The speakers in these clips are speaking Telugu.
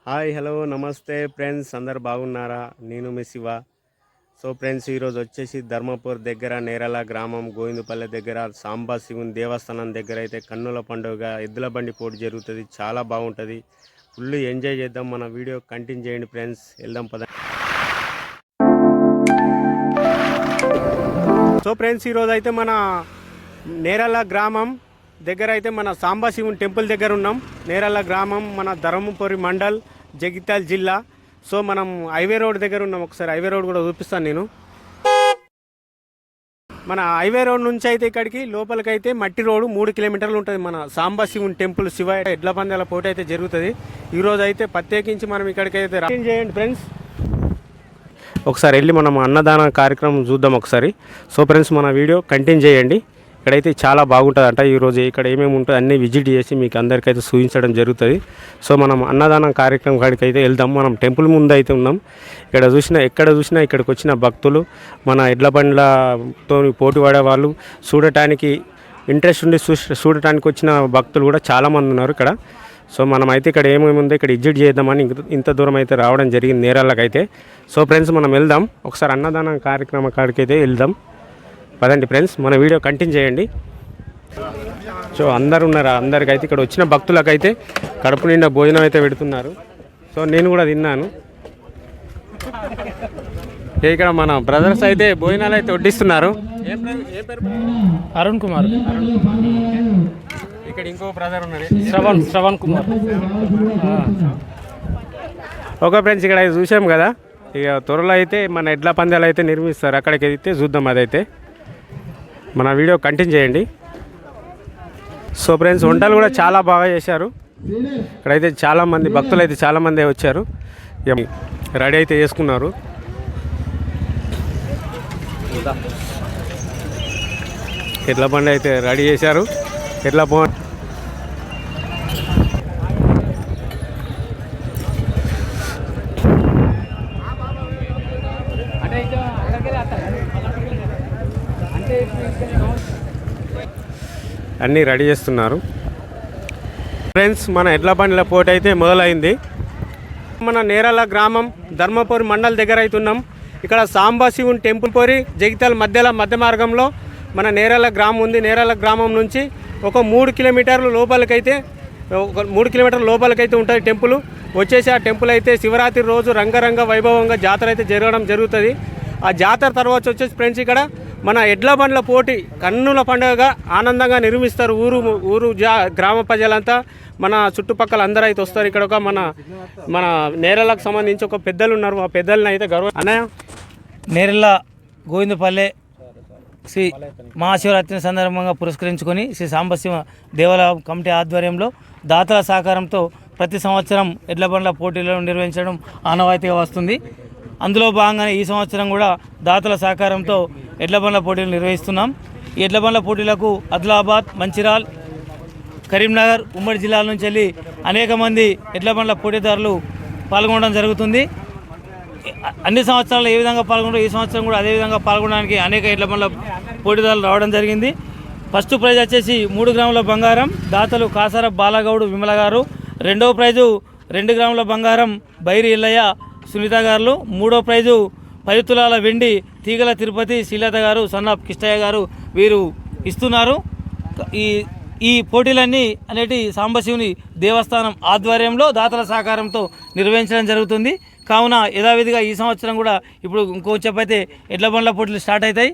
హాయ్ హలో నమస్తే ఫ్రెండ్స్, అందరు బాగున్నారా? నేను మీ శివ. సో ఫ్రెండ్స్, ఈరోజు వచ్చేసి ధర్మపూర్ దగ్గర నేరల గ్రామం గోవిందపల్లె దగ్గర సాంబా శివుని దేవస్థానం దగ్గర అయితే కన్నుల పండుగ ఎద్దుల బండి పోటీ జరుగుతుంది. చాలా బాగుంటుంది. ఫుల్ ఎంజాయ్ చేద్దాం. మన వీడియో కంటిన్యూ చేయండి ఫ్రెండ్స్. వెళ్దాం పద. సో ఫ్రెండ్స్, ఈరోజు అయితే మన నేరల గ్రామం దగ్గర అయితే మన సాంబా శివుని టెంపుల్ దగ్గర ఉన్నాం. నేరల గ్రామం మన ధర్మపురి మండల్, జగిత్యాల జిల్లా. సో మనం హైవే రోడ్ దగ్గర ఉన్నాం. ఒకసారి హైవే రోడ్ కూడా చూపిస్తాను నేను. మన హైవే రోడ్ నుంచి అయితే ఇక్కడికి లోపలికైతే మట్టి రోడ్డు 3 కిలోమీటర్లు ఉంటుంది. మన సాంబా శివుని టెంపుల్ శివ ఎడ్ల పందాల పోటీ అయితే జరుగుతుంది. ఈరోజు అయితే ప్రత్యేకించి మనం ఇక్కడికైతే చేయండి ఫ్రెండ్స్. ఒకసారి వెళ్ళి మనం అన్నదాన కార్యక్రమం చూద్దాం ఒకసారి. సో ఫ్రెండ్స్, మన వీడియో కంటిన్యూ చేయండి. ఇక్కడైతే చాలా బాగుంటుందంట. ఈరోజు ఇక్కడ ఏమేమి ఉంటుందో అన్నీ విజిట్ చేసి మీకు అందరికైతే చూపించడం జరుగుతుంది. సో మనం అన్నదానం కార్యక్రమం కాడికి అయితే వెళ్దాం. మనం టెంపుల్ ముందు అయితే ఉన్నాం. ఎక్కడ చూసినా ఇక్కడికి వచ్చిన భక్తులు, మన ఎడ్ల బండ్లతో పోటీ పడే వాళ్ళు, చూడటానికి ఇంట్రెస్ట్ ఉండి చూడటానికి వచ్చిన భక్తులు కూడా చాలామంది ఉన్నారు ఇక్కడ. సో మనం అయితే ఇక్కడ ఏమేమి ఉందో ఇక్కడ విజిట్ చేద్దామని ఇంత దూరం అయితే రావడం జరిగింది నేరాళ్ళకైతే. సో ఫ్రెండ్స్, మనం వెళ్దాం ఒకసారి అన్నదానం కార్యక్రమం కాడికి అయితే వెళ్దాం పదండి ఫ్రెండ్స్. మన వీడియో కంటిన్యూ చేయండి. సో అందరు ఉన్నారు. అందరికైతే ఇక్కడ వచ్చిన భక్తులకైతే కడుపు నిండా భోజనం అయితే పెడుతున్నారు. సో నేను కూడా తిన్నాను. ఇక్కడ మన బ్రదర్స్ అయితే భోజనాలు అయితే వడ్డిస్తున్నారు. అరుణ్ కుమార్. ఇక్కడ ఇంకో బ్రదర్ ఉన్నారు, శ్రవణ్ కుమార్. ఓకే ఫ్రెండ్స్, ఇక్కడ చూసాం కదా. ఇక త్వరలో అయితే మన ఎడ్ల పందాలు అయితే నిర్మిస్తారు. అక్కడికి అయితే చూద్దాం. అదైతే మన వీడియో కంటిన్యూ చేయండి. సో ఫ్రెండ్స్, వంటలు కూడా చాలా బాగా చేశారు. ఇక్కడైతే చాలామంది భక్తులు అయితే చాలామంది వచ్చారు. రెడీ అయితే చేసుకున్నారు. ఎడ్ల బండి అయితే రెడీ చేశారు. ఎడ్ల బండి అన్నీ రెడీ చేస్తున్నారు. ఫ్రెండ్స్, మన ఎడ్ల బండిల పోటీ అయితే మొదలైంది. మన నేరల గ్రామం ధర్మపురి మండల్ దగ్గర అవుతున్నాం. ఇక్కడ సాంబా శివుని టెంపుల్ పోరి జగిత్యాల మధ్య మార్గంలో మన నేరల గ్రామం ఉంది. నేరల గ్రామం నుంచి ఒక 3 కిలోమీటర్ల లోపలికైతే ఉంటుంది టెంపుల్. వచ్చేసి ఆ టెంపుల్ అయితే శివరాత్రి రోజు రంగరంగ వైభవంగా జాతర అయితే జరగడం జరుగుతుంది. ఆ జాతర తర్వాత వచ్చేసి ఫ్రెండ్స్, ఇక్కడ మన ఎడ్ల బండ్ల పోటీ కన్నుల పండుగగా ఆనందంగా నిర్మిస్తారు. గ్రామ ప్రజలంతా, మన చుట్టుపక్కల అందరూ అయితే వస్తారు. ఇక్కడ ఒక మన నేరలకు సంబంధించి ఒక పెద్దలు ఉన్నారు. ఆ పెద్దలను అయితే అన్నయ్య, నేరెళ్ళ గోవిందపల్లె శ్రీ మహాశివరాత్రి సందర్భంగా పురస్కరించుకొని శ్రీ సాంబశివ దేవాలయ కమిటీ ఆధ్వర్యంలో దాతల సహకారంతో ప్రతి సంవత్సరం ఎడ్ల బండ్ల పోటీలను నిర్వహించడం ఆనవాయితీగా వస్తుంది. అందులో భాగంగానే ఈ సంవత్సరం కూడా దాతల సహకారంతో ఎడ్ల బండ్ల పోటీలు నిర్వహిస్తున్నాం. ఈ ఎడ్ల బండ్ల పోటీలకు ఆదిలాబాద్, మంచిర్యాల, కరీంనగర్ ఉమ్మడి జిల్లాల నుంచి వెళ్ళి అనేక మంది ఎడ్ల బండ్ల పోటీదారులు పాల్గొనడం జరుగుతుంది. అన్ని సంవత్సరాలు ఏ విధంగా పాల్గొంటారు, ఈ సంవత్సరం కూడా అదేవిధంగా పాల్గొనడానికి అనేక ఎడ్ల బండ్ల పోటీదారులు రావడం జరిగింది. ఫస్ట్ ప్రైజ్ వచ్చేసి 3 గ్రాముల బంగారం దాతలు కాసార బాలగౌడు విమల గారు. రెండవ ప్రైజు 2 గ్రాముల బంగారం బైరి ఇల్లయ్య సునీత గారు. మూడో ప్రైజు 10 తులాల వెండి తీగల తిరుపతి శ్రీలత గారు, సన్నాప్ కిష్టయ్య గారు వీరు ఇస్తున్నారు. ఈ పోటీలన్నీ అనేటి సాంబశివుని దేవస్థానం ఆధ్వర్యంలో దాతల సహకారంతో నిర్వహించడం జరుగుతుంది. కావున యథావిధిగా ఈ సంవత్సరం కూడా ఇప్పుడు ఇంకో చెప్పైతే ఎడ్ల బండ్ల పోటీలు స్టార్ట్ అవుతాయి.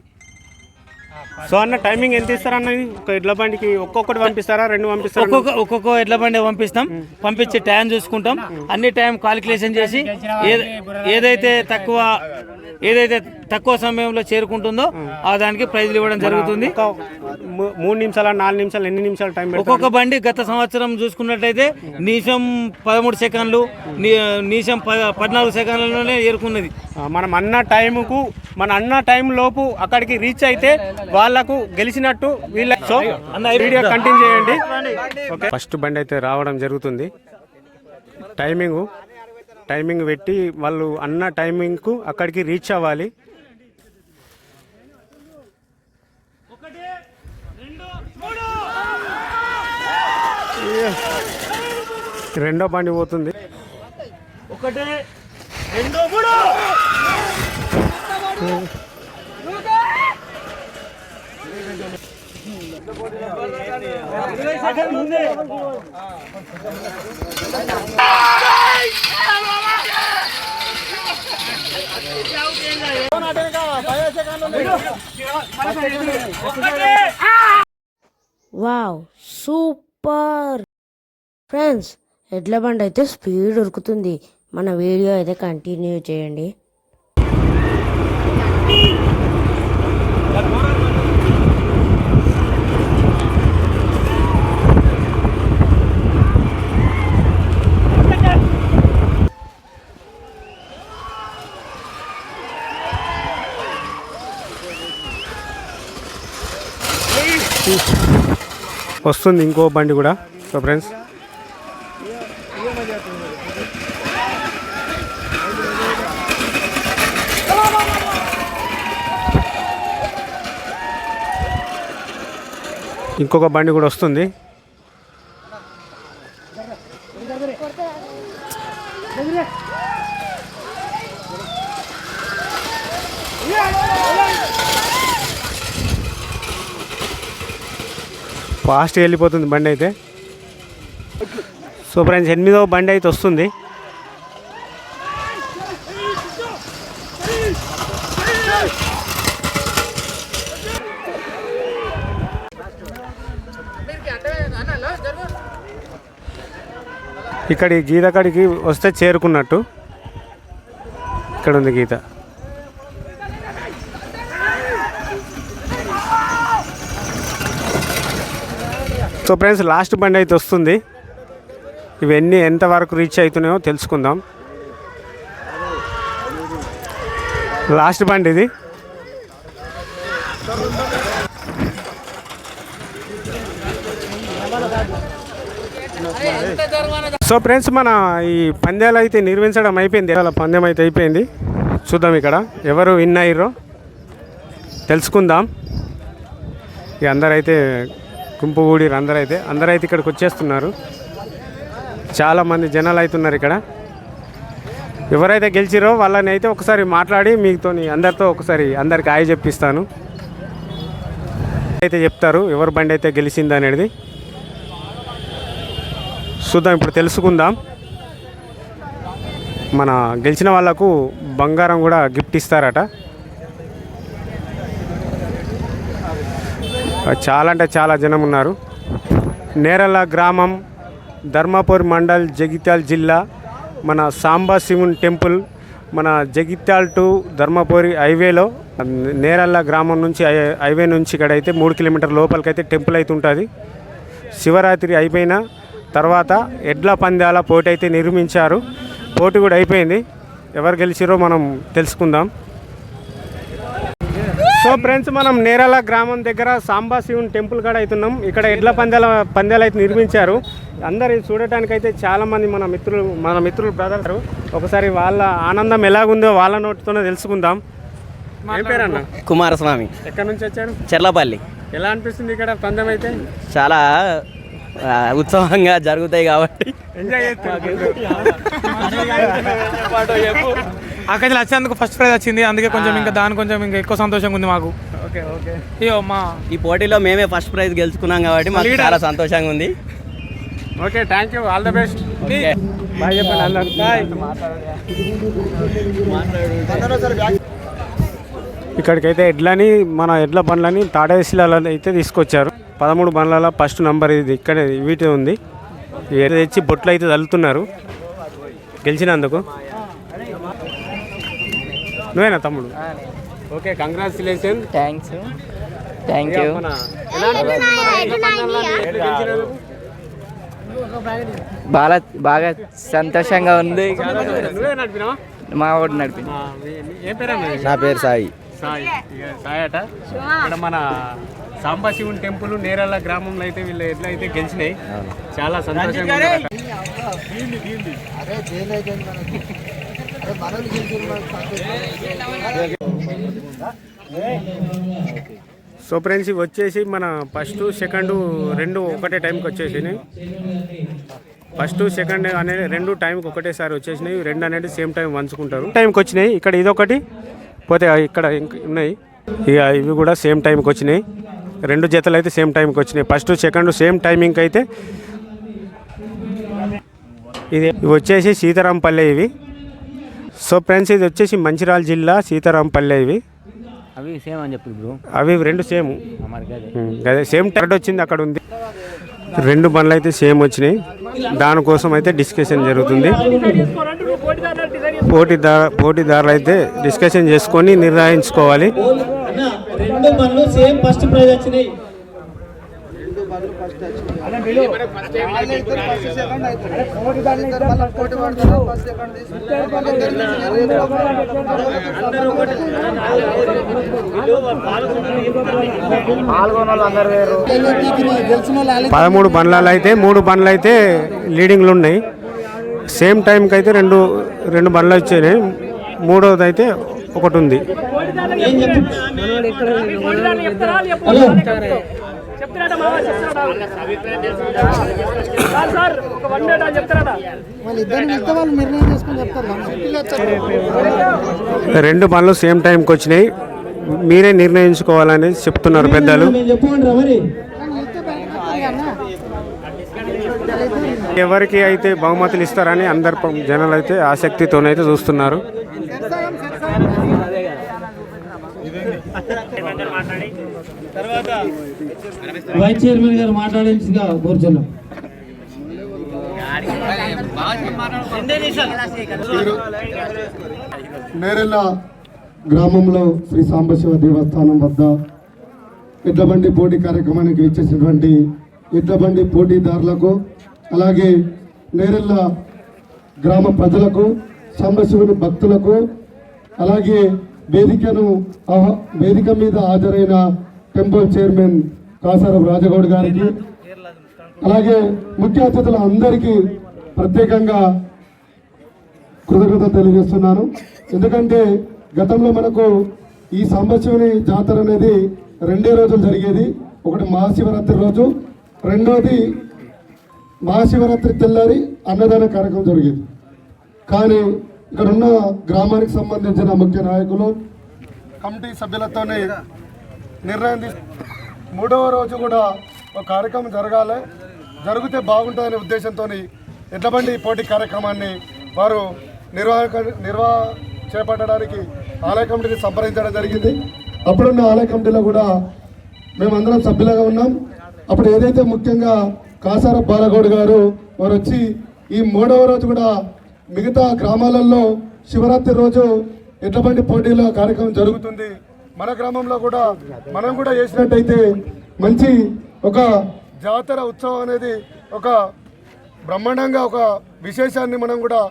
సో అన్న, టైమింగ్ ఎంత ఇస్తారా అన్నది? ఒక ఎడ్ల బండికి ఒక్కొక్కటి పంపిస్తారా, 2 పంపిస్తారా? ఒక్కొక్క ఎడ్ల బండి పంపిస్తాం. పంపించి టైం చూసుకుంటాం. అన్ని టైం క్యాలిక్యులేషన్ చేసి ఏదైతే తక్కువ సమయంలో చేరుకుంటుందో ఆ దానికి ప్రైజ్లు ఇవ్వడం జరుగుతుంది. 3 నిమిషాల 4 నిమిషాలు ఎన్ని నిమిషాలు టైం? ఒక్కొక్క బండి గత సంవత్సరం చూసుకున్నట్టయితే నిమిషం 13 సెకండ్లు, నిమిషం 14 సెకండ్లలోనే చేరుకున్నది. మనం అన్న టైం లోపు అక్కడికి రీచ్ అయితే వాళ్ళకు గెలిచినట్టు. సో వీడియో కంటిన్యూ చేయండి. ఓకే, ఫస్ట్ బండి అయితే రావడం జరుగుతుంది. టైమింగ్ పెట్టి వాళ్ళు అన్న టైమింగ్కు అక్కడికి రీచ్ అవ్వాలి. రెండో బండి పోతుంది. ఒకటి రెండు మూడు. వావ్ సూపర్ ఫ్రెండ్స్, ఎడ్ల బండి అయితే స్పీడ్ ఉరుకుతుంది. మన వీడియో అయితే కంటిన్యూ చేయండి. వస్తుంది ఇంకో బండి కూడా. సో ఫ్రెండ్స్, ఇంకొక బండి కూడా వస్తుంది. ఫాస్ట్గా వెళ్ళిపోతుంది బండి అయితే. సో ఫ్రెండ్స్, 8వ బండి అయితే వస్తుంది. ఇక్కడ ఈ గీత కాడికి వస్తే చేరుకున్నట్టు. ఇక్కడ ఉంది గీత. సో ఫ్రెండ్స్, లాస్ట్ బండి అయితే వస్తుంది. ఇవన్నీ ఎంతవరకు రీచ్ అవుతున్నాయో తెలుసుకుందాం. లాస్ట్ బండి ఇది. సో ఫ్రెండ్స్, మన ఈ పందాలు అయితే నిర్వహించడం అయిపోయింది. పందెం అయితే అయిపోయింది. చూద్దాం ఇక్కడ ఎవరు విన్ అయ్యారో తెలుసుకుందాం. ఇక అందరైతే గుంపు కూడి అందరైతే ఇక్కడికి వచ్చేస్తున్నారు. చాలామంది జనాలు అవుతున్నారు ఇక్కడ. ఎవరైతే గెలిచిరో వాళ్ళని అయితే ఒకసారి మాట్లాడి మీతో అందరితో ఒకసారి అందరికి హాయ్ చెప్పిస్తాను. అయితే చెప్తారు ఎవరు బండి అయితే గెలిచింది అనేది. చూద్దాం, ఇప్పుడు తెలుసుకుందాం. మన గెలిచిన వాళ్ళకు బంగారం కూడా గిఫ్ట్ ఇస్తారట. చాలా అంటే చాలా జనం ఉన్నారు. నేరల గ్రామం, ధర్మాపూర్ మండల్, జగిత్యాల జిల్లా. మన సాంబా శివుని టెంపుల్ మన జగిత్యాల టు ధర్మాపూరి హైవేలో, నేరల్ల గ్రామం నుంచి హైవే నుంచి ఇక్కడైతే 3 కిలోమీటర్ లోపలికైతే టెంపుల్ అయితే ఉంటుంది. శివరాత్రి అయిపోయిన తర్వాత ఎడ్ల పందాల పోటీ అయితే నిర్మించారు. పోటీ కూడా అయిపోయింది. ఎవరు గెలిచారో మనం తెలుసుకుందాం. సో ఫ్రెండ్స్, మనం నేరాల గ్రామం దగ్గర సాంబా శివుని టెంపుల్ కాడ అవుతున్నాం. ఇక్కడ ఎడ్ల పందాలు అయితే నిర్మించారు. అందరు చూడటానికైతే చాలామంది మన మిత్రులు బ్రదర్స్. ఒకసారి వాళ్ళ ఆనందం ఎలాగుందో వాళ్ళ నోటితోనే తెలుసుకుందాం. ఏం పేరు అన్న? కుమారస్వామి. ఎక్కడి నుంచి వచ్చారు? చెర్లపల్లి. ఎలా అనిపిస్తుంది ఇక్కడ పందెం అయితే? చాలా ఉత్సాహంగా జరుగుతాయి కాబట్టి ఎంజాయ్ చేస్తారు. అక్కడ వచ్చేందుకు ఫస్ట్ ప్రైజ్ వచ్చింది, అందుకే కొంచెం ఇంకా ఇంకా ఎక్కువ సంతోషంగా ఉంది మాకు. Okay okay. ఈ పోటీలో మేమే ఫస్ట్ ప్రైజ్ గెలుచుకున్నాం కాబట్టి మాకు చాలా సంతోషంగా ఉంది. Okay, thank you, all the best. Bye చెప్పండి అందరూ. ఇక్కడికైతే మన ఎడ్ల బండ్లని తాడేశిలలో అయితే తీసుకొచ్చారు. 13 బండ్ల ఫస్ట్ నంబర్ ఇది ఇక్కడ వీటి ఉంది. తెచ్చి బొట్లు అయితే చల్లుతున్నారు గెలిచినందుకు. నువ్వేనా తమ్ముడు? Okay, congratulation. Thank you. బాగా సంతోషంగా ఉంది. నువ్వే నడిపినావా? మా వాడు నడిపి. ఏం పేరు? నా పేరు సాయి. సాయి అట. ఇక్కడ మన సాంబా శివుని టెంపుల్ నేరల్ల గ్రామంలో అయితే వీళ్ళు ఎట్లా అయితే గెలిచినాయి. చాలా సంతోషంగా ఉంది. సో ఫ్రెండ్స్, ఇవి వచ్చేసి మన ఫస్ట్ సెకండ్ రెండు ఒకటే టైంకి వచ్చేసినాయి. ఫస్ట్ సెకండ్ అనేది రెండు టైంకి ఒకటేసారి వచ్చేసినాయి, రెండు అనేది సేమ్ టైం పంచుకుంటారు. టైంకి వచ్చినాయి ఇక్కడ ఇదొకటి, పోతే ఇక్కడ ఉన్నాయి ఇక ఇవి కూడా సేమ్ టైంకి వచ్చినాయి. రెండు జతలు అయితే సేమ్ టైంకి వచ్చినాయి. ఫస్ట్ సెకండ్ సేమ్ టైమింగ్ అయితే ఇవి వచ్చేసి సీతారాంపల్లె ఇవి. సో ఫ్రెండ్స్ ఇది వచ్చేసి మంచిర్యాల జిల్లా సీతారాంపల్లె ఇవి. అవి సేమ్ అని చెప్పి బ్రో, అవి రెండు సేమ్ అదే సేమ్ టైం వచ్చింది అక్కడ ఉంది. రెండు బండ్లు అయితే సేమ్ వచ్చినాయి, దానికోసం అయితే డిస్కషన్ జరుగుతుంది. పోటీదారులు అయితే డిస్కషన్ చేసుకొని నిర్ణయించుకోవాలి. రెండు బండ్లు సేమ్ ఫస్ట్ ప్రైజ్ వచ్చినాయి. పదమూడు బండ్లలో అయితే 3 బండ్లు అయితే లీడింగ్లు ఉన్నాయి. సేమ్ టైంకి అయితే రెండు బండ్లు వచ్చాయి, మూడవది అయితే ఒకటి ఉంది. రెండు బండ్లు సేమ్ టైంకి వచ్చినాయి, మీరే నిర్ణయించుకోవాలని చెప్తున్నారు పెద్దలు. ఎవరికి అయితే బహుమతులు ఇస్తారని అందరు జనాలు అయితే ఆసక్తితోనైతే చూస్తున్నారు. వైస్ చైర్మన్ గారు మాట్లాడించిగా కూర్చున్నాం. నేరెళ్ళ గ్రామంలో శ్రీ సాంబశివ దేవస్థానం వద్ద ఎడ్లబండి పోటీ కార్యక్రమానికి ఇచ్చేసినటువంటి ఎడ్లబండి పోటీదారులకు, అలాగే నేరెళ్ళ గ్రామ ప్రజలకు, సాంబశివుని భక్తులకు, అలాగే వేదిక మీద హాజరైన టెంపుల్ చైర్మన్ కాసారపు రాజగౌడ్ గారికి, అలాగే ముఖ్య అతిథుల అందరికీ ప్రత్యేకంగా కృతజ్ఞత తెలియజేస్తున్నాను. ఎందుకంటే గతంలో మనకు ఈ సాంబశివుని జాతర అనేది 2 రోజులు జరిగేది. ఒకటి మహాశివరాత్రి రోజు, రెండోది మహాశివరాత్రి తెల్లారి అన్నదాన కార్యక్రమం జరిగేది. కానీ ఇక్కడ ఉన్న గ్రామానికి సంబంధించిన ముఖ్య నాయకులు కమిటీ సభ్యులతోనే నిర్ణయం 3వ రోజు కూడా ఒక కార్యక్రమం జరిగితే బాగుంటుందనే ఉద్దేశంతో ఎడ్లబండి పోటీ కార్యక్రమాన్ని వారు చేపట్టడానికి ఆలయ కమిటీని సంప్రదించడం జరిగింది. అప్పుడున్న ఆలయ కమిటీలో కూడా మేమందరం సభ్యులుగా ఉన్నాం. అప్పుడు ఏదైతే ముఖ్యంగా కాసారపు బాలగౌడ్ గారు వారు వచ్చి ఈ 3వ రోజు కూడా మిగతా గ్రామాలలో శివరాత్రి రోజు ఎడ్లబండి పోటీల కార్యక్రమం జరుగుతుంది, మన గ్రామంలో కూడా మనం కూడా చేసినట్టయితే మంచి ఒక జాతర ఉత్సవం అనేది ఒక బ్రహ్మాండంగా ఒక విశేషాన్ని మనం కూడా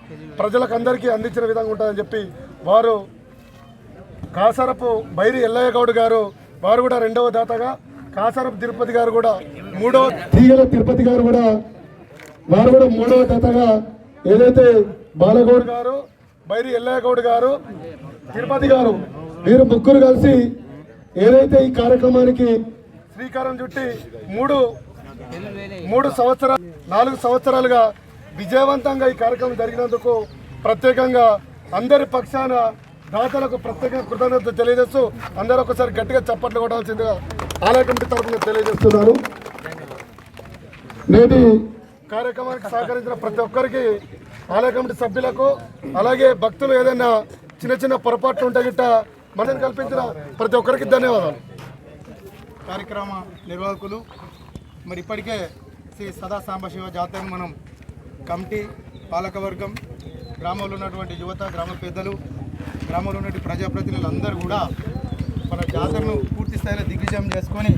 ప్రజలకు అందరికీ అందించిన విధంగా ఉంటుందని చెప్పి వారు కాసారపు బైరి ఎల్లయ్య గౌడ్ గారు వారు కూడా 2వ దాతగా, కాసారపు తిరుపతి గారు కూడా 3వ, తీగల తిరుపతి గారు కూడా వారు కూడా 3వ దాతగా, ఏదైతే బాలగౌడ్ గారు, బైరి ఎల్లయ్య గౌడ్ గారు, తిరుపతి గారు వీరు ముగ్గురు కలిసి ఏదైతే ఈ కార్యక్రమానికి శ్రీకారం చుట్టి 4 సంవత్సరాలుగా విజయవంతంగా ఈ కార్యక్రమం జరిగినందుకు ప్రత్యేకంగా అందరి పక్షాన దాతలకు ప్రత్యేకంగా కృతజ్ఞత తెలియజేస్తూ అందరూ ఒకసారి గట్టిగా చప్పట్లు కొట్టాల్సిందిగా ఆలయ కమిటీ తరఫున తెలియజేస్తున్నారు. నేటి కార్యక్రమానికి సహకరించిన ప్రతి ఒక్కరికి, ఆలయ కమిటీ సభ్యులకు, అలాగే భక్తులు ఏదైనా చిన్న పొరపాట్లు ఉంటే గిట్ట మనం కల్పించిన ప్రతి ఒక్కరికి ధన్యవాదాలు. కార్యక్రమ నిర్వాహకులు మరి ఇప్పటికే శ్రీ సదా సాంబశివ జాతరను మనం కమిటీ, పాలకవర్గం, గ్రామంలో ఉన్నటువంటి యువత, గ్రామ పెద్దలు, గ్రామంలో ఉన్నటువంటి ప్రజాప్రతినిధులు అందరూ కూడా మన జాతరను పూర్తి స్థాయిలో దిగ్విజయం చేసుకొని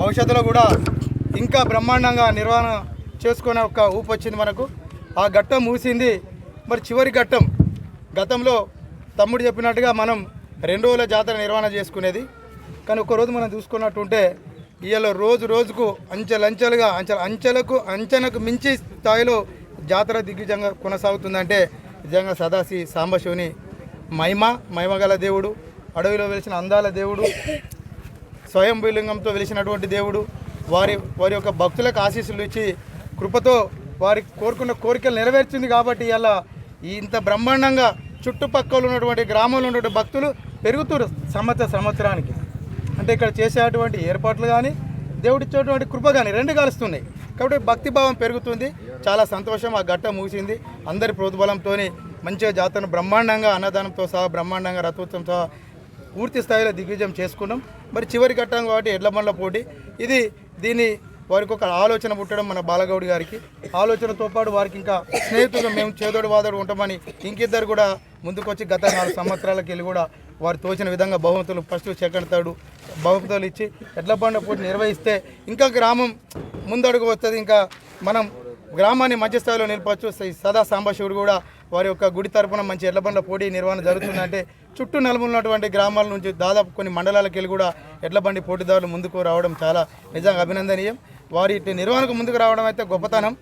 భవిష్యత్తులో కూడా ఇంకా బ్రహ్మాండంగా నిర్వహణ చేసుకునే ఒక ఊపు వచ్చింది మనకు. ఆ ఘట్టం మూసింది. మరి చివరి ఘట్టం, గతంలో తమ్ముడు చెప్పినట్టుగా మనం 2 రోజుల జాతర నిర్వహణ చేసుకునేది. కానీ ఒక్కరోజు మనం చూసుకున్నట్టుంటే ఇవాళ రోజుకు అంచెలకు మించి స్థాయిలో జాతర దిగ్విజంగా కొనసాగుతుందంటే నిజంగా సదాశి సాంబశివుని మహిమగల దేవుడు, అడవిలో వెలిసిన అందాల దేవుడు, స్వయంభూలింగంతో వెలిసినటువంటి దేవుడు, వారి యొక్క భక్తులకు ఆశీస్సులు ఇచ్చి కృపతో వారికి కోరుకున్న కోరికలు నెరవేర్చింది కాబట్టి ఇలా ఇంత బ్రహ్మాండంగా చుట్టుపక్కల ఉన్నటువంటి గ్రామంలో ఉన్నటువంటి భక్తులు పెరుగుతున్నారు సంవత్సరానికి. అంటే ఇక్కడ చేసేటువంటి ఏర్పాట్లు కానీ దేవుడిచ్చేటువంటి కృప కానీ రెండు కలుస్తున్నాయి కాబట్టి భక్తిభావం పెరుగుతుంది. చాలా సంతోషం. ఆ ఘట్టం ముగిసింది. అందరి ప్రోద్బలంతో మంచిగా జాతరను బ్రహ్మాండంగా అన్నదానంతో సహా బ్రహ్మాండంగా రథోత్సవం సహా పూర్తి స్థాయిలో దిగ్విజయం చేసుకున్నాం. మరి చివరి ఘట్టం కాబట్టి ఎడ్ల బండ్ల పోటీ ఇది. దీన్ని వారికి ఒక ఆలోచన పుట్టడం మన బాలగౌడ్ గారికి ఆలోచనతో పాటు వారికి ఇంకా స్నేహితులు మేము చేదోడు వాదోడు ఉంటామని ఇంకిద్దరు కూడా ముందుకొచ్చి గత 4 సంవత్సరాలకి వెళ్ళి కూడా వారు తోచిన విధంగా బహుమతులు ఫస్ట్ సెకండ్ థర్డ్ బహుమతులు ఇచ్చి ఎడ్ల బండ్ల పోటీ నిర్వహిస్తే ఇంకా గ్రామం ముందడుగు వస్తుంది. ఇంకా మనం గ్రామాన్ని మంచి స్థాయిలో నిలపచ్చు. సదా సాంబశివుడు కూడా వారి యొక్క గుడి తరపున మంచి ఎడ్ల బండ్ల పోటీ నిర్వహణ జరుగుతుందంటే చుట్టూ నలుమూలన్నటువంటి గ్రామాల నుంచి దాదాపు కొన్ని మండలాలకు వెళ్ళి కూడా ఎడ్ల బండి పోటీదారులు ముందుకు రావడం చాలా నిజంగా అభినందనీయం. వారి నిర్వహణకు ముందుకు రావడం అయితే గొప్పతనం.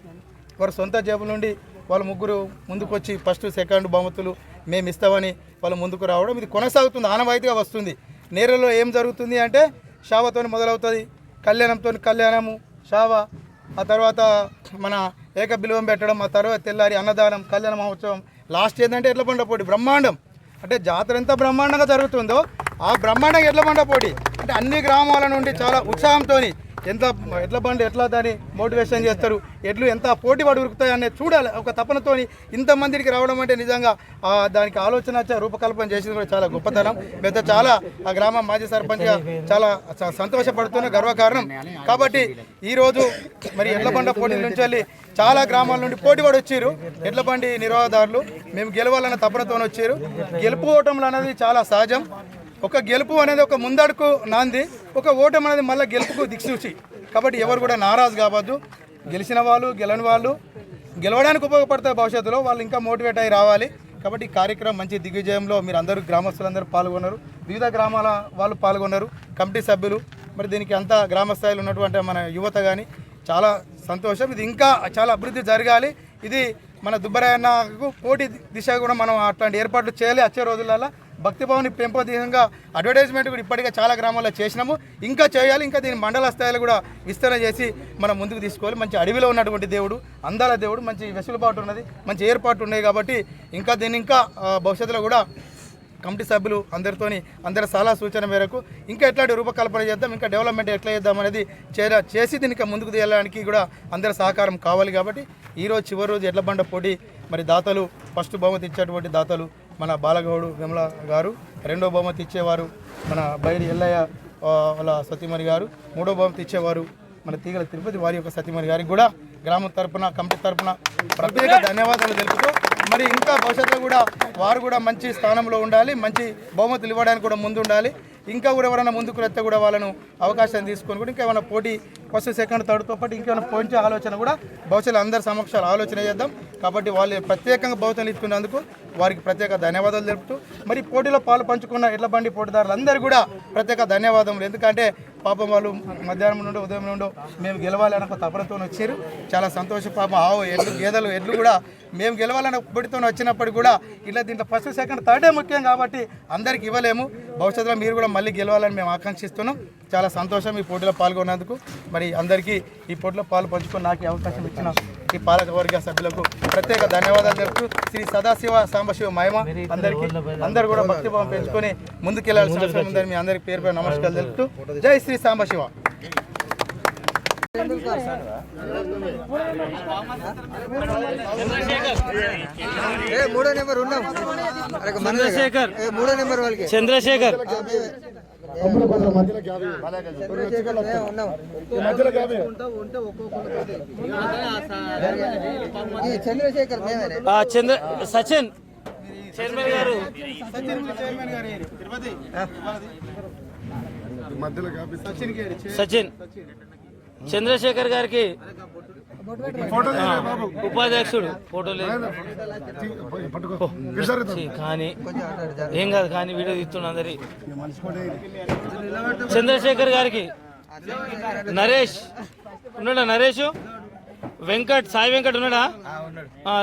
వారు సొంత జేబుల నుండి వాళ్ళు ముగ్గురు ముందుకు వచ్చి ఫస్ట్ సెకండ్ బహుమతులు మేము ఇస్తామని వాళ్ళు ముందుకు రావడం ఇది కొనసాగుతుంది, ఆనవాయితీగా వస్తుంది. నేరలో ఏం జరుగుతుంది అంటే షావతో మొదలవుతుంది, కళ్యాణంతో కళ్యాణము షావ, ఆ తర్వాత మన ఏక బిల్వం పెట్టడం, ఆ తర్వాత తెల్లారి అన్నదానం, కళ్యాణ మహోత్సవం, లాస్ట్ ఏంటంటే ఎడ్ల బండ పోటీ బ్రహ్మాండం. అంటే జాతర ఎంత బ్రహ్మాండంగా జరుగుతుందో ఆ బ్రహ్మాండంగా ఎడ్ల బండ పోటీ అంటే అన్ని గ్రామాల నుండి చాలా ఉత్సాహంతో ఎంత ఎడ్ల బండి ఎట్లా దాన్ని మోటివేషన్ చేస్తారు, ఎడ్లు ఎంత పోటీ పడి ఉరుకుతాయి అనేది చూడాలి ఒక తపనతో ఇంతమందికి రావడం అంటే నిజంగా దానికి ఆలోచన రూపకల్పన చేసింది కూడా చాలా గొప్పతనం. పెద్ద చాలా ఆ గ్రామ మాజీ సర్పంచ్గా చాలా సంతోషపడుతున్న గర్వకారణం. కాబట్టి ఈరోజు మరి ఎడ్ల బండ పోటీల నుంచి వెళ్ళి చాలా గ్రామాల నుండి పోటీ పడి వచ్చారు ఎడ్ల బండి నిర్వాహదారులు. మేము గెలవాలన్న తపనతో వచ్చారు. గెలుపు ఓటములు అనేది చాలా సహజం. ఒక గెలుపు అనేది ఒక ముందడుకు నాంది, ఒక ఓటమి అనేది మళ్ళీ గెలుపుకు దిక్సూచి. కాబట్టి ఎవరు కూడా నారాజు కావద్దు. గెలిచిన వాళ్ళు గెలని వాళ్ళు గెలవడానికి ఉపయోగపడతాయి భవిష్యత్తులో, వాళ్ళు ఇంకా మోటివేట్ అయ్యి రావాలి. కాబట్టి ఈ కార్యక్రమం మంచి దిగ్విజయంలో మీరు అందరూ గ్రామస్తులందరూ పాల్గొన్నారు, వివిధ గ్రామాల వాళ్ళు పాల్గొన్నారు, కమిటీ సభ్యులు. మరి దీనికి అంతా గ్రామ స్థాయిలో ఉన్నటువంటి మన యువత కానీ చాలా సంతోషం. ఇది ఇంకా చాలా అభివృద్ధి జరగాలి. ఇది మన దుబ్బరాయన్నకు పోటీ దిశ కూడా మనం అట్లాంటి ఏర్పాట్లు చేయాలి. వచ్చే రోజులలో భక్తిభావాన్ని పెంపొందించగా అడ్వర్టైజ్మెంట్ కూడా ఇప్పటికే చాలా గ్రామాల్లో చేసినాము, ఇంకా చేయాలి. ఇంకా దీని మండల స్థాయిలో కూడా విస్తరణ చేసి మనం ముందుకు తీసుకోవాలి. మంచి అడవిలో ఉన్నటువంటి దేవుడు, అందాల దేవుడు, మంచి వెసులుబాటు ఉన్నది, మంచి ఏర్పాటు ఉన్నాయి. కాబట్టి ఇంకా దీన్ని ఇంకా భవిష్యత్తులో కూడా కమిటీ సభ్యులు అందరి సలహా సూచన మేరకు ఇంకా ఎట్లాంటి రూపకల్పన చేద్దాం, ఇంకా డెవలప్మెంట్ ఎట్లా చేద్దాం అనేది చేసి దీనికి ముందుకు తీయడానికి కూడా అందరి సహకారం కావాలి. కాబట్టి ఈరోజు చివరి రోజు ఎడ్ల బండ పోటీ మరి దాతలు ఫస్ట్ బహుమతి ఇచ్చేటువంటి దాతలు మన బాలగౌడు విమల గారు, రెండో బహుమతి ఇచ్చేవారు మన బైరి ఎల్లయ్య వాళ్ళ సతీమణి గారు, మూడో బహుమతి ఇచ్చేవారు మన తీగల తిరుపతి వారి యొక్క సతీమణి గారికి కూడా గ్రామం తరపున కమిటీ తరపున ప్రత్యేక ధన్యవాదాలు తెలుపుతూ మరి ఇంకా భవిష్యత్తులో కూడా వారు కూడా మంచి స్థానంలో ఉండాలి, మంచి బహుమతులు ఇవ్వడానికి కూడా ముందు ఉండాలి. ఇంకా కూడా ఎవరైనా ముందుకు వస్తే కూడా వాళ్ళను అవకాశం తీసుకొని కూడా ఇంకా ఏమైనా పోటీ ఫస్ట్ సెకండ్ థర్డ్తో పాటు ఇంకేమైనా పోయించే ఆలోచన కూడా భవిష్యత్తులో అందరి సమక్షాలు ఆలోచన చేద్దాం. కాబట్టి వాళ్ళు ప్రత్యేకంగా బహుమతులు ఇస్తున్నందుకు వారికి ప్రత్యేక ధన్యవాదాలు తెలుపుతూ మరి పోటీలో పాలు పంచుకున్న ఎడ్ల బండి పోటీదారులందరూ కూడా ప్రత్యేక ధన్యవాదములు. ఎందుకంటే పాపం వాళ్ళు మధ్యాహ్నం నుండి ఉదయం నుండి మేము గెలవాలని ఒక తపనతో వచ్చారు. చాలా సంతోషం. పాపం ఆవు ఎడ్లు గేదెలు ఎడ్లు కూడా మేము గెలవాలన్న పొడితో వచ్చినప్పుడు కూడా ఇలా దీంట్లో ఫస్ట్ సెకండ్ థర్డే ముఖ్యం కాబట్టి అందరికి ఇవ్వలేము. భవిష్యత్తులో మీరు కూడా మళ్ళీ గెలవాలని మేము ఆకాంక్షిస్తున్నాం. చాలా సంతోషం ఈ పోటీలో పాల్గొన్నందుకు. మరి అందరికీ ఈ పోటీలో పాలు పంచుకొని నాకు అవకాశం ఇచ్చిన ఈ పాలకవర్గ సభ్యులకు ప్రత్యేక ధన్యవాదాలు తెలుపుతూ శ్రీ సదాశివ సాంబశివ మహిమ అందరికీ అందరూ కూడా భక్తిభావం పెంచుకొని ముందుకెళ్లాల్సిన అవసరం ఉందని మీ అందరికీ పేరు పేరు నమస్కారాలు తెలుపుతూ జై శ్రీ సాంబశివ. చంద్రశేఖర్ సచిన్ చైర్మన్ గారు సచిన్ చంద్రశేఖర్ గారికి ఉపాధ్యక్షుడు ఫోటో లేదు కానీ ఏం కాదు కానీ వీడియో తీస్తున్నా అందరి. చంద్రశేఖర్ గారికి నరేష్ ఉన్నాడా? నరేష్ వెంకట్ సాయి వెంకట్ ఉన్నాడా?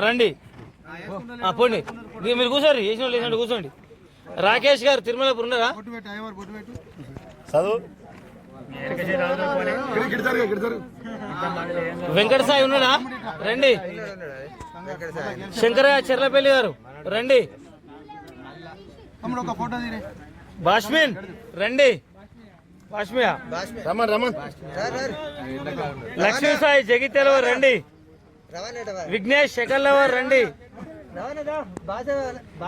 రండి పోండి, మీరు కూర్చోండి, చేసిన వాళ్ళు వేసినట్టు కూర్చోండి. రాకేష్ గారు తిరుమలపూర్ ఉన్నారా? వెంకట సాయి ఉన్నాడా? రండి. శంకరయ్య చెర్లపల్లి గారు రండి. తమ్ముడు ఒక ఫోటో తీరే. బాష్మిన్ రండి. బాష్మియా లక్ష్మీ సాయి జగిత్యాల వారు రండి. విఘ్నేష్ శకల్ వారు రండి.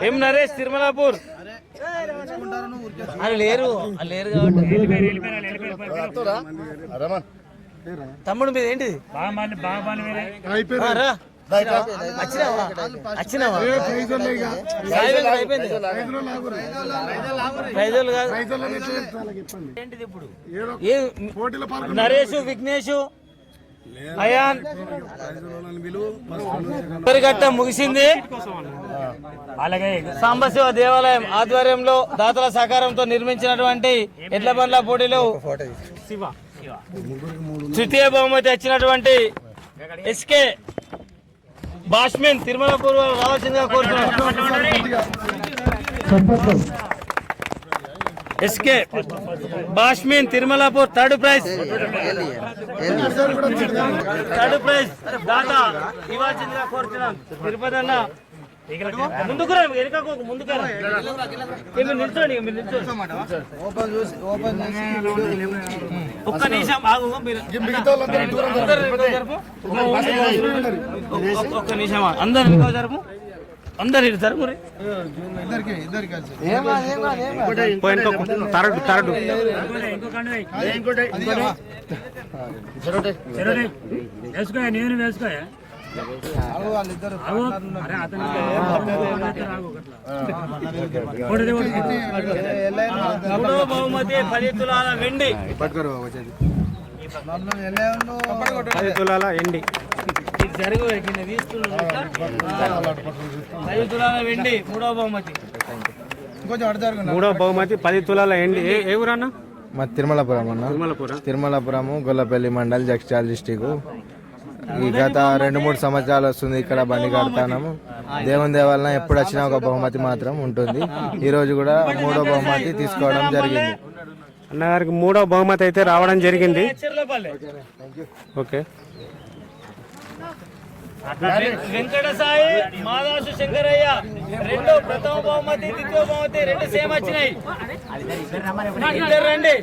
ఎం నరేష్ తిరుమలాపూర్ అని లేరు కాబట్టి. తమ్ముడు మీద ఏంటిది? రా. వచ్చినావా? అయిపోయింది. ప్రైజులు కాదు. ఏంటిది ఇప్పుడు? నరేష్, విఘ్నేష్, అయాన్ గట్ట ముగిసింది. సాంబశివ దేవాలయం ఆధ్వర్యంలో దాతల సహకారంతో నిర్మించినటువంటి ఎడ్ల బండ్ల పోటీలో తృతీయ బహుమతి వచ్చినటువంటి ఎస్కే బాష్మిన్ తిరుమలపూర్ రావాల్సిందిగా కోరుతున్నాను. ఎస్కే బాష్మిన్ తిరుమలపూర్ థర్డ్ ప్రైజ్ దాత ఇవ్వాల్సిందిగా కోరుతున్నాం. తిరుపతి అన్న ముందుకు రా, వెనుకకు ముందుకు రా. మీరు నిల్చోండి, మీరు నిల్చోండి. ఒక్క నిమిషం ఆగు. మీరు ఒక్క నిమిషం అందరు జరుపు. అందరు ఇటు జరుపు. తరడు తరడు నేను వేసుకోయా. మూడవ బహుమతి 10 తులాల వెండి. 10 తులాల ఎండి. 10 తులాల వెండి మూడవ బహుమతి. మూడవ బహుమతి 10 తులాల ఎండి. ఏ ఊరన్నా? మా తిరుమలపురం అన్న. తిరుమలపురం. తిరుమలపురము గొల్లపల్లి మండల్ జగిత్యాల డిస్టిక్. ఈ గత 2-3 సంవత్సరాలు వస్తుంది ఇక్కడ బండి కడతాము. దేవుని దేవాలన ఎప్పుడు వచ్చినా ఒక బహుమతి మాత్రం ఉంటుంది. ఈ రోజు కూడా 3వ బహుమతి తీసుకోవడం జరిగింది. అన్నగారికి 3వ బహుమతి అయితే రావడం జరిగింది. ఓకే. వెంకట సాయి, మాదాసు శంకరయ్య రెండో ప్రథమ బహుమతి, ద్వితీయ బహుమతి రెండు సేమ్ వచ్చినాయి. ఇద్దరు రండి.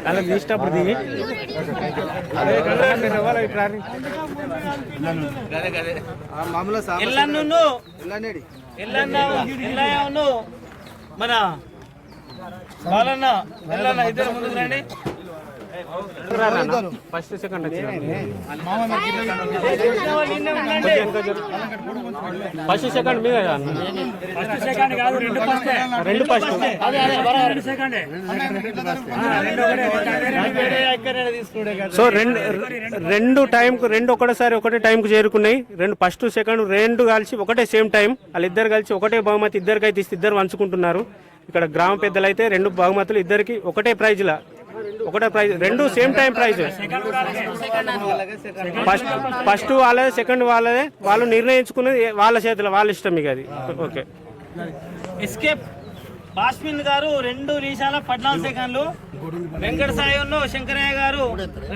అలా తీసినప్పుడు దిగి ఎల్లన్నను మన బాలన్న ఎల్లన్న ఇద్దరు ముందుకు రండి. ఫస్ట్ సెకండ్ ఫస్ట్ సెకండ్ మీద రెండు ఫస్ట్. సో రెండు టైంకు రెండు ఒకటే టైంకు చేరుకున్నాయి. రెండు ఫస్ట్ సెకండ్ రెండు కలిసి ఒకటే సేమ్ టైం. వాళ్ళిద్దరు కలిసి ఒకటే బహుమతి ఇద్దరికైతే ఇస్తే ఇద్దరు పంచుకుంటున్నారు. ఇక్కడ గ్రామ పెద్దలు అయితే 2 బహుమతులు ఇద్దరికి ఒకటే ప్రైజ్లా. ఒకటే ప్రైజ్, రెండు సేమ్ టైం ప్రైజ్. ఫస్ట్ వాళ్ళదే, సెకండ్ వాళ్ళదే. వాళ్ళు నిర్ణయించుకున్నది వాళ్ళ చేతిలో, వాళ్ళ ఇష్టం మీకు అది. ఓకే. ఎస్కేప్ బాష్మిన్ గారు 2 నిమిషాల 14 సెకండ్లు. వెంకట సాయి శంకరయ్య గారు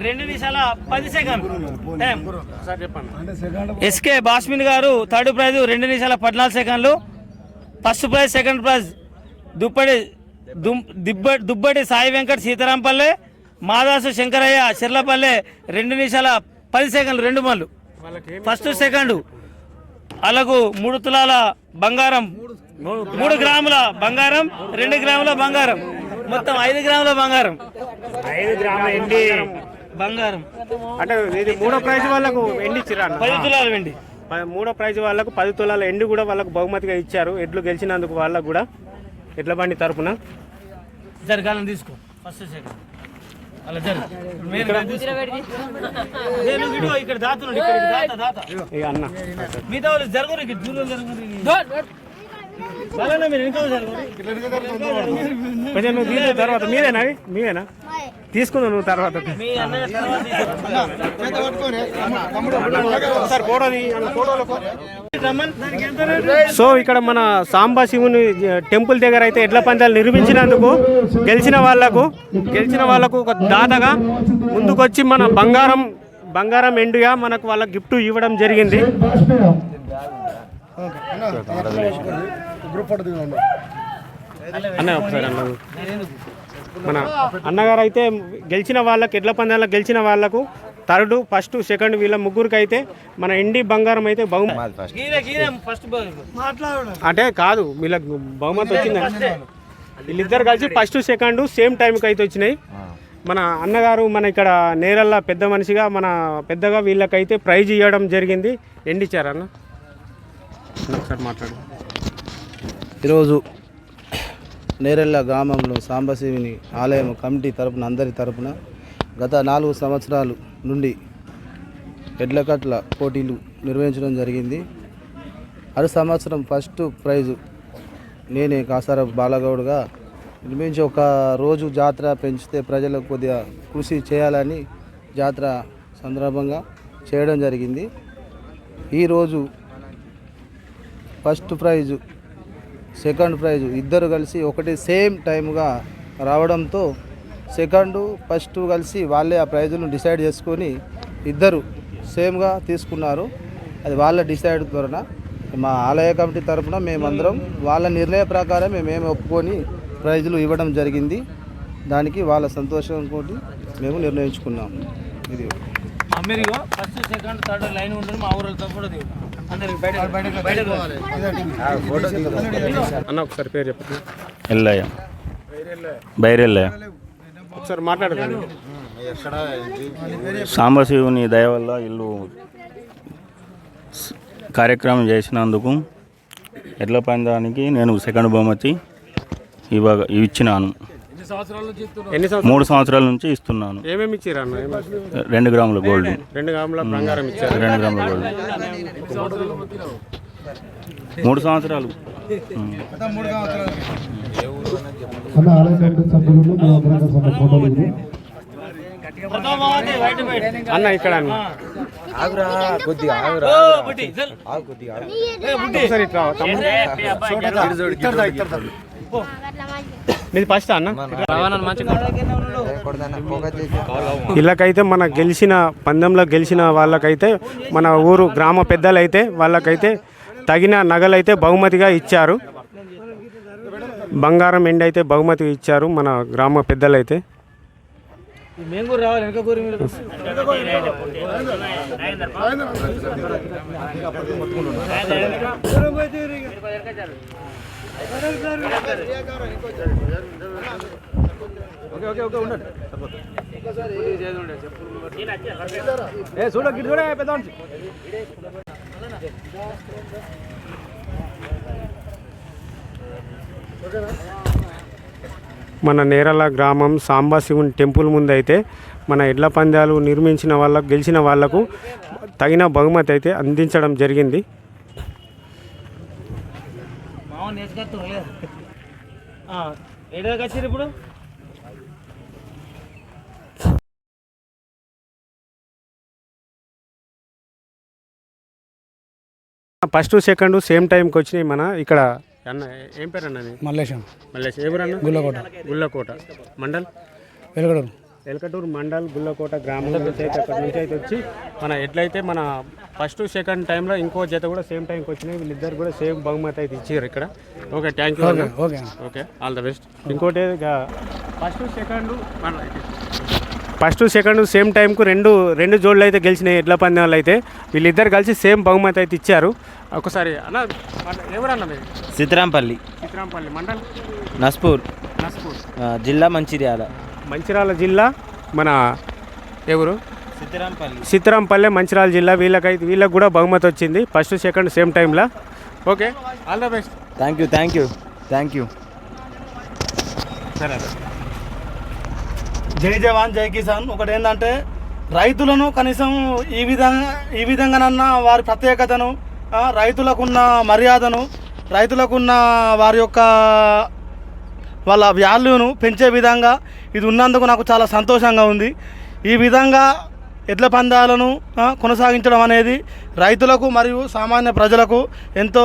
2 నిమిషాల 10 సెకండ్లు. ఎస్కే బాష్మిన్ గారు థర్డ్ ప్రైజ్ 2 నిమిషాల 14 సెకండ్లు. First prize, second prize Dubbati Sai Venkat Sitarampalle, Madasu Shankaraiah Cherlapalle 2 నిమిషాల 10 సెకండ్లు. 2 మళ్ళు ఫస్ట్ సెకండ్. అలాగూ 3 తులాల బంగారం, 3 గ్రాముల బంగారం, 2 గ్రాముల బంగారం, మొత్తం 5 గ్రాముల బంగారం, 5 గ్రాముల ఎండి బంగారం. అంటే ఇది 3వ ప్రైజ్ వాళ్ళకు ఎండి ఇచ్చిరా? 10 తులాల వెండి. 3వ ప్రైజ్ వాళ్ళకు 10 తులాల ఎండి కూడా వాళ్ళకు బహుమతిగా ఇచ్చారు. ఎడ్లు గెలిచినందుకు వాళ్ళకు కూడా ఎడ్ల బండి తరపున. జరగాలని తీసుకో ఫస్ట్ సెకండ్ అలా జరుగు. ఇక్కడ దాతున్నాడు, ఇక్కడ అన్న మిగతా వాళ్ళు జరుగురు. ఇక్కడ దూరం జరుగురు. మీరు ఇంకా జరుగురు. కొంచెం నువ్వు తీసిన తర్వాత మీరేనా? తీసుకుందాం నువ్వు తర్వాత ఒకసారి ఫోటో సో ఇక్కడ మన సాంబా శివుని టెంపుల్ దగ్గర అయితే ఎడ్ల పందాలు నిర్మించినందుకు గెలిచిన వాళ్ళకు ఒక దాతగా ముందుకొచ్చి మన బంగారం ఎండుగా మనకు వాళ్ళ గిఫ్ట్ ఇవ్వడం జరిగింది. అన్న ఒకసారి అన్న మన అన్నగారు అయితే గెలిచిన వాళ్ళకి ఎడ్ల పందాలకు గెలిచిన వాళ్ళకు థర్డ్ ఫస్ట్ సెకండ్ వీళ్ళ ముగ్గురికి అయితే మన ఎండి బంగారం అయితే అంటే కాదు వీళ్ళకి బహుమతి వచ్చింది. వీళ్ళిద్దరు కలిసి ఫస్ట్ సెకండ్ సేమ్ టైంకి అయితే వచ్చినాయి. మన అన్నగారు మన ఇక్కడ నేరల్లా పెద్ద మనిషిగా మన పెద్దగా వీళ్ళకైతే ప్రైజ్ ఇవ్వడం జరిగింది. ఎండిచ్చారు అన్న ఒకసారి మాట్లాడు. ఈరోజు నేరెళ్ళ గ్రామంలో సాంబశివుని ఆలయం కమిటీ తరపున అందరి తరపున గత 4 సంవత్సరాల నుండి ఎడ్లకట్ల పోటీలు నిర్వహించడం జరిగింది. అరు సంవత్సరం ఫస్ట్ ప్రైజు నేనే కాసార బాలగౌడ్గా నిర్మించి ఒక రోజు జాతర పెంచితే ప్రజలకు కొద్దిగా కృషి చేయాలని జాతర సందర్భంగా చేయడం జరిగింది. ఈరోజు ఫస్ట్ ప్రైజు సెకండ్ ప్రైజు ఇద్దరు కలిసి ఒకటి సేమ్ టైముగా రావడంతో సెకండ్ ఫస్ట్ కలిసి వాళ్ళే ఆ ప్రైజును డిసైడ్ చేసుకొని ఇద్దరు సేమ్గా తీసుకున్నారు. అది వాళ్ళ డిసైడ్ ద్వారా మా ఆలయ కమిటీ తరఫున మేమందరం వాళ్ళ నిర్ణయ ప్రకారం మేము ఒప్పుకొని ప్రైజులు ఇవ్వడం జరిగింది. దానికి వాళ్ళ సంతోషం కూడా మేము నిర్ణయించుకున్నాం. ఇది ఫస్ట్ సెకండ్ థర్డ్ లైన్ ఉంటుంది మా ఊరితో కూడా అన్న ఒకసారి పేరు చెప్పండి. ఎల్లయ్య బైరెల్లయ్య. ఒకసారి మాట్లాడగలండి. సాంబశివుని దయ వల్ల ఇల్లు కార్యక్రమం చేసినందుకు ఎడ్ల పందానికి నేను సెకండ్ బహుమతి ఇచ్చినాను. 3 సంవత్సరాల నుంచి ఇస్తున్నాను. ఏమేమి ఇచ్చారు అన్న? 2 గ్రాముల గోల్డ్, 2 గ్రాముల బంగారం ఇచ్చారు. 2 గ్రాముల గోల్డ్ 3 సంవత్సరాలు. అన్న ఇక్కడ మీది ఫస్ట్ అన్న. వీళ్ళకైతే మన పందెంలో గెలిచిన వాళ్ళకైతే మన ఊరు గ్రామ పెద్దలైతే వాళ్ళకైతే తగిన నగలైతే బహుమతిగా ఇచ్చారు. బంగారం ఎండి అయితే బహుమతిగా ఇచ్చారు మన గ్రామ పెద్దలైతే. మన నేరల గ్రామం సాంబా శివుని టెంపుల్ ముందు అయితే మన ఎడ్ల పందాలు నిర్మించిన వాళ్ళకు గెలిచిన వాళ్లకు తగిన బహుమతి అయితే అందించడం జరిగింది. ఇప్పుడు ఫస్ట్ సెకండ్ సేమ్ టైంకి వచ్చినాయి. మన ఇక్కడ అన్న ఏం పేరు అన్నది? మల్లేశం. ఎవరన్నా? గుల్లకోట మండల్ ఎలకటూరు మండల్ గుల్లకోట గ్రామం నుంచి అయితే అక్కడ నుంచి అయితే వచ్చి మన ఎట్లయితే మన ఫస్ట్ సెకండ్ టైంలో ఇంకో జత కూడా సేమ్ టైంకి వచ్చినాయి. వీళ్ళిద్దరు కూడా సేమ్ బహుమతి అయితే ఇచ్చారు ఇక్కడ. Okay, thank you. Okay, all the best. ఇంకోటి ఫస్ట్ సెకండ్ సేమ్ టైంకు రెండు జోడ్లు అయితే గెలిచినాయి ఎడ్ల పందాలు అయితే. వీళ్ళిద్దరు కలిసి సేమ్ బహుమతి అయితే ఇచ్చారు. ఒకసారి అన్న ఎవరన్నా మీరు? సిద్ధరాంపల్లి మండల్ నస్పూర్ జిల్లా మంచిర్యాల జిల్లా మన ఎవరు? సిద్ధరాంపల్లి మంచిర్యాల జిల్లా. వీళ్ళకి కూడా బహుమతి వచ్చింది ఫస్ట్ సెకండ్ సేమ్ టైంలో. Okay, all the best. Thank you. సరే, జై జవాన్ జై కిసాన్. ఒకటి ఏంటంటే రైతులను కనీసం ఈ విధంగానన్నా వారి ప్రత్యేకతను, రైతులకున్న మర్యాదను, రైతులకున్న వారి యొక్క వాళ్ళ వాల్యూను పెంచే విధంగా ఇది ఉన్నందుకు నాకు చాలా సంతోషంగా ఉంది. ఈ విధంగా ఎడ్ల పందాలను కొనసాగించడం అనేది రైతులకు మరియు సామాన్య ప్రజలకు ఎంతో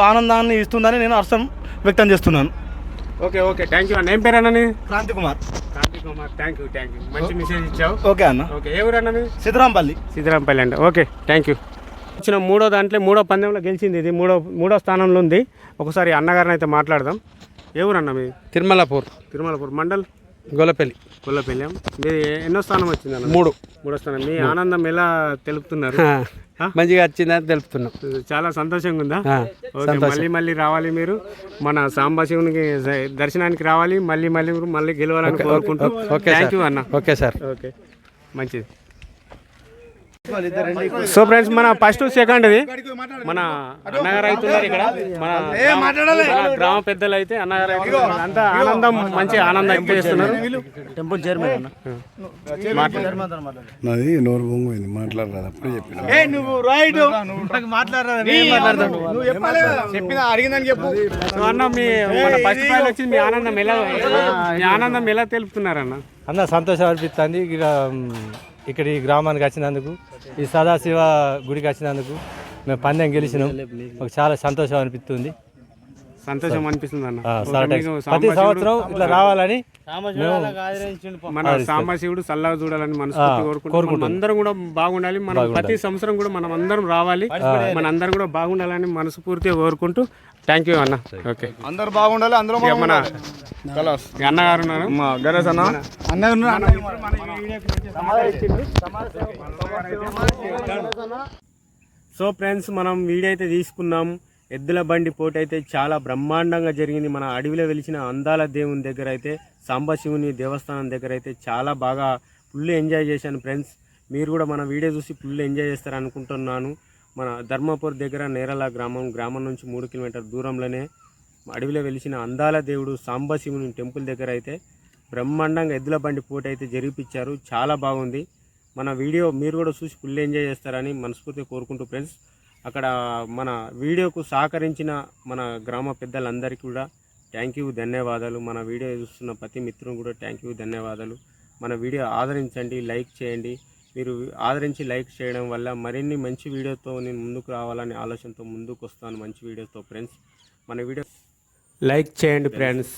ఆనందాన్ని ఇస్తుందని నేను హర్షం వ్యక్తం చేస్తున్నాను. ఓకే ఓకే థ్యాంక్ యూ అన్న. ఏం పేరు అన్న? క్రాంతి కుమార్. థ్యాంక్ యూ మంచి మెసేజ్ ఇచ్చావు. ఓకే అన్న. ఓకే ఏ ఊరు అన్నది? సిద్ధరాంపల్లి అండి. Okay thank you. వచ్చిన మూడో పందెంలో గెలిచింది. ఇది మూడో స్థానంలో ఉంది. ఒకసారి అన్నగారిని అయితే మాట్లాడదాం. ఏ ఊరు అన్న మీ? తిరుమలపూర్ మండల్ గొల్లపల్లి. మీరు ఎన్నో స్థానం వచ్చింది అన్న? మూడో స్థానం. మీ ఆనందం ఎలా తెలుపుతున్నారు? మంచిగా వచ్చిందని తెలుపుతున్నాం. చాలా సంతోషంగా ఉందా? ఓకే మళ్ళీ రావాలి మీరు మన సాంబశివునికి దర్శనానికి రావాలి. మళ్ళీ గెలవాలని కోరుకుంటూ. థ్యాంక్ యూ అన్న. Okay sir. ఓకే మంచిది. సో ఫ్రెండ్స్ మన ఫస్ట్ సెకండ్ ఇది మన అన్నగారు అవుతున్నారు ఇక్కడ. మన గ్రామ పెద్దలు అయితే అన్నగారు అవుతున్నారు. అంతా ఆనందం మంచి ఆనందం ఎక్కువ చేస్తున్నారు. టెంపుల్ చైర్మన్ నాది నోరు బొంగు మాట్లాడరాదు అప్పుడే చెప్పిన అడిగిందని చెప్పు. అన్న మీ ఫస్ట్ ప్రైజ్ వచ్చి మీ ఆనందం ఎలా తెలుపుతున్నారన్న? అన్న సంతోషం అనిపిస్తుంది ఇక్కడ ఈ గ్రామానికి వచ్చినందుకు, ఈ సదాశివ గుడికి వచ్చినందుకు. మేము పందెం గెలిచినాం. మాకు చాలా సంతోషం అనిపిస్తుంది. సంతోషం అనిపిస్తుంది అన్న. ప్రతి సంవత్సరం ఇట్లా రావాలని మన సాంబశివుడు చల్లగా చూడాలని మనస్ఫూర్తి కోరుకుంటున్నాం. అందరం కూడా బాగుండాలి. మనం ప్రతి సంవత్సరం కూడా మనం అందరం రావాలి. మన అందరం కూడా బాగుండాలని మనస్ఫూర్తిగా కోరుకుంటూ థ్యాంక్ యూ అన్న. ఓకే అందరు బాగుండాలి. అందరూ మన అన్నగారు ఉన్నారు. గణేష్ అన్న సో ఫ్రెండ్స్ మనం వీడియో అయితే తీసుకున్నాం. ఎద్దుల బండి పోటీ అయితే చాలా బ్రహ్మాండంగా జరిగింది. మన అడవిలో వెలిసిన అందాల దేవుని దగ్గర అయితే సాంబశివుని దేవస్థానం దగ్గర అయితే చాలా బాగా ఫుల్ ఎంజాయ్ చేశాను ఫ్రెండ్స్. మీరు కూడా మన వీడియో చూసి ఫుల్ ఎంజాయ్ చేస్తారనుకుంటున్నాను. మన ధర్మపూర్ దగ్గర నేరల గ్రామం నుంచి 3 కిలోమీటర్ దూరంలోనే అడవిలో వెలిసిన అందాల దేవుడు సాంబశివుని టెంపుల్ దగ్గర అయితే బ్రహ్మాండంగా ఎద్దుల బండి పోటీ అయితే జరిపించారు. చాలా బాగుంది. మన వీడియో మీరు కూడా చూసి ఫుల్ ఎంజాయ్ చేస్తారని మనస్ఫూర్తిగా కోరుకుంటూ ఫ్రెండ్స్, అక్కడ మన వీడియోకు సహకరించిన మన గ్రామ పెద్దలందరికీ కూడా థ్యాంక్ యూ, ధన్యవాదాలు. మన వీడియో చూస్తున్న ప్రతి మిత్రుని కూడా థ్యాంక్ యూ, ధన్యవాదాలు. మన వీడియో ఆదరించండి, లైక్ చేయండి. మీరు ఆదరించి లైక్ చేయడం వల్ల మరిన్ని మంచి వీడియోతో నేను ముందుకు రావాలనే ఆలోచనతో ముందుకు వస్తాను మంచి వీడియోతో ఫ్రెండ్స్. మన వీడియో లైక్ చేయండి ఫ్రెండ్స్.